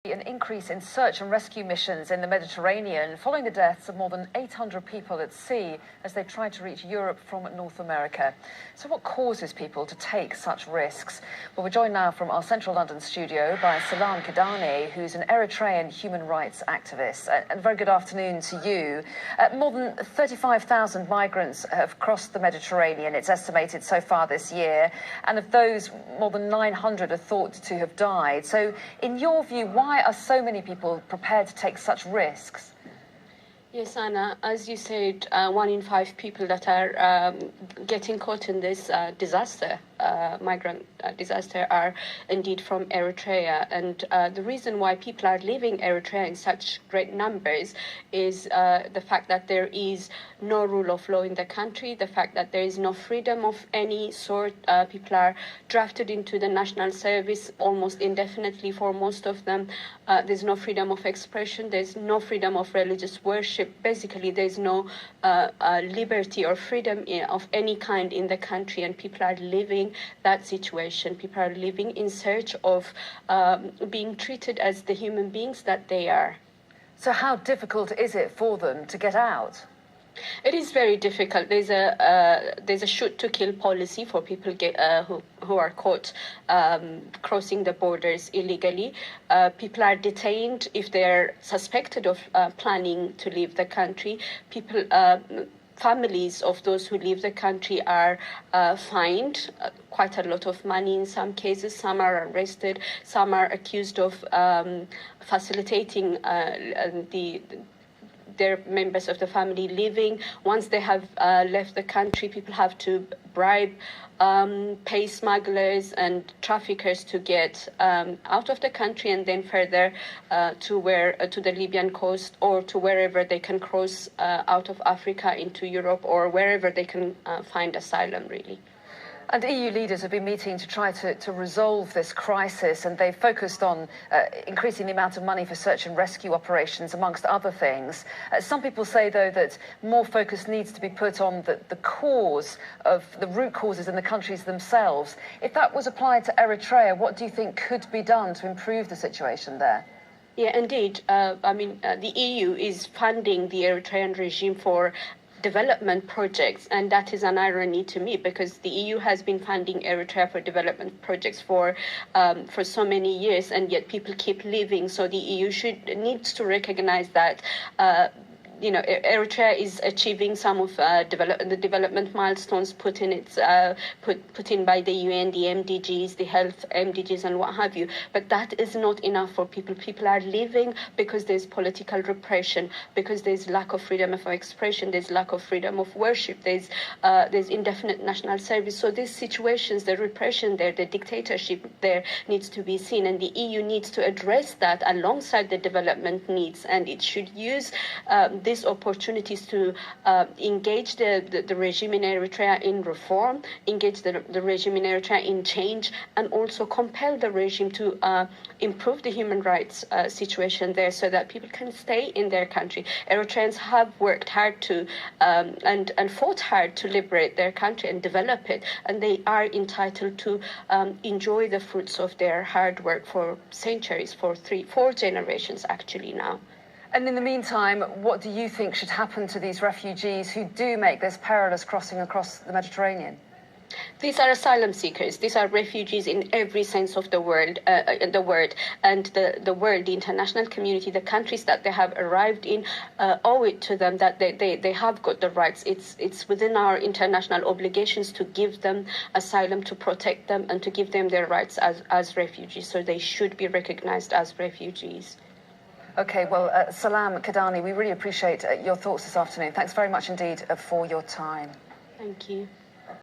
An increase in search and rescue missions in the Mediterranean following the deaths of more than 800 people at sea as they tried to reach Europe from North America. So what causes people to take such risks? Well, we're joined now from our central London studio by Selam Kidane, who's an Eritrean human rights activist. And very good afternoon to you. More than 35,000 migrants have crossed the Mediterranean, it's estimated, so far this year. And of those, more than 900 are thought to have died. So in your view, why are so many people prepared to take such risks? Yes, Anna, as you said, 1 in 5 people that are getting caught in this migrant disaster are indeed from Eritrea. And the reason why people are leaving Eritrea in such great numbers is the fact that there is no rule of law in the country, the fact that there is no freedom of any sort. People are drafted into the national service almost indefinitely for most of them. There's no freedom of expression, there's no freedom of religious worship. Basically, there's no liberty or freedom of any kind in the country, and people are living that situation. People are living in search of being treated as the human beings that they are. So how difficult is it for them to get out? It is very difficult. There's a shoot-to-kill policy for people who are caught crossing the borders illegally. People are detained if they're suspected of planning to leave the country. Families of those who leave the country are fined quite a lot of money in some cases. Some are arrested. Some are accused of facilitating their members of the family leaving. Once they have left the country, people have to bribe, pay smugglers and traffickers to get out of the country and then further to the Libyan coast or to wherever they can cross out of Africa into Europe or wherever they can find asylum, really. And EU leaders have been meeting to try to resolve this crisis, and they've focused on increasing the amount of money for search and rescue operations, amongst other things. Some people say, though, that more focus needs to be put on the root causes in the countries themselves. If that was applied to Eritrea, what do you think could be done to improve the situation there? Yeah, indeed. The EU is funding the Eritrean regime for development projects, and that is an irony to me because the EU has been funding Eritrea for development projects for so many years, and yet people keep leaving. So the EU needs to recognize that Eritrea is achieving some of the development milestones put in by the UN, the MDGs, the health MDGs, and what have you. But that is not enough for people. People are leaving because there's political repression, because there's lack of freedom of expression, there's lack of freedom of worship, there's indefinite national service. So these situations, the repression there, the dictatorship there needs to be seen, and the EU needs to address that alongside the development needs, and it should use these opportunities to engage the regime in Eritrea in reform, engage the regime in Eritrea in change, and also compel the regime to improve the human rights situation there so that people can stay in their country. Eritreans have worked hard to and fought hard to liberate their country and develop it, and they are entitled to enjoy the fruits of their hard work for centuries, for 3-4 generations actually now. And in the meantime, what do you think should happen to these refugees who do make this perilous crossing across the Mediterranean? These are asylum seekers. These are refugees in every sense of the word. And the world, the international community, the countries that they have arrived in, owe it to them that they have got the rights. It's within our international obligations to give them asylum, to protect them, and to give them their rights as refugees. So they should be recognized as refugees. Okay, well, Selam Kidane, we really appreciate your thoughts this afternoon. Thanks very much indeed for your time. Thank you.